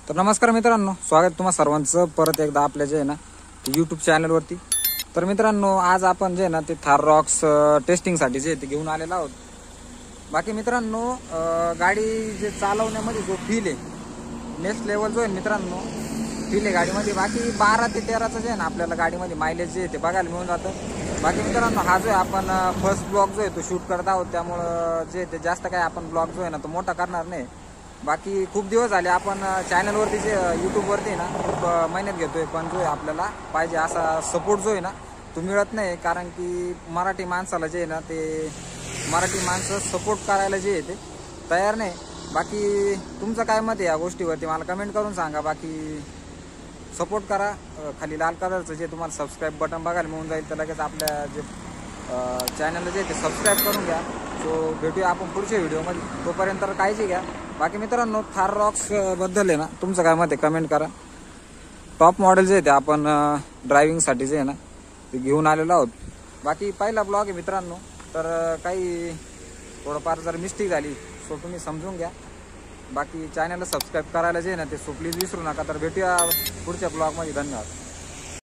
तर नमस्कार मित्रांनो, स्वागत तुम्हा सर्वांचं परत एकदा आपल्या जे आहे ना यूट्यूब चॅनलवरती। तर मित्रांनो, आज आपण जे आहे ना ते थार रॉक्स टेस्टिंगसाठी जे ते घेऊन आलेलो आहोत। बाकी मित्रांनो, गाडी जे चालवण्यामध्ये जो फील आहे नेक्स्ट लेवल जो आहे मित्रांनो, फील आहे गाडीमध्ये। बाकी 12 ते 13चं जे आहे ना आपल्याला गाडीमध्ये मायलेज जे ते बघायला मिळून जातं। बाकी मित्रांनो, हा जो आहे आपण फर्स्ट ब्लॉग जो आहे तो शूट करत आहोत, त्यामुळं जे ते जास्त काय आपण ब्लॉग जो आहे ना तो मोठा करणार नाही। बाकी खूप दिवस झाले आपण चॅनलवरती जे यूट्यूबवरती ना खूप मेहनत घेतोय, पण जो आहे आपल्याला पाहिजे असा सपोर्ट जो आहे ना तो मिळत नाही। कारण की मराठी माणसाला जे आहे ना ते मराठी माणसं सपोर्ट करायला जे आहे ते तयार नाही। बाकी तुमचं काय मत आहे या गोष्टीवरती मला कमेंट करून सांगा। बाकी सपोर्ट करा, खाली लाल कलरचं जे तुम्हाला सबस्क्राईब बटन बघायला मिळून जाईल, तर लगेच आपल्या जे चॅनलला जे ते सबस्क्राईब करून घ्या। सो भेटूया आपण पुढच्या व्हिडिओमध्ये, तोपर्यंत काळजी घ्या। बाकी मित्रांनो, थार रॉक्स बद्दल आहे ना तुमचं काय मत आहे कमेंट करा। टॉप मॉडेल जे आहे ते आपण ड्रायव्हिंगसाठी जे आहे ना ते घेऊन आलेलो आहोत। बाकी पहिला ब्लॉग आहे मित्रांनो, तर काही थोडंफार जर मिस्टेक झाली सो तुम्ही समजून घ्या। बाकी चॅनलला सबस्क्राईब करायला जे आहे ना ते सो प्लीज विसरू नका। तर भेटूया पुढच्या ब्लॉगमध्ये, धन्यवाद।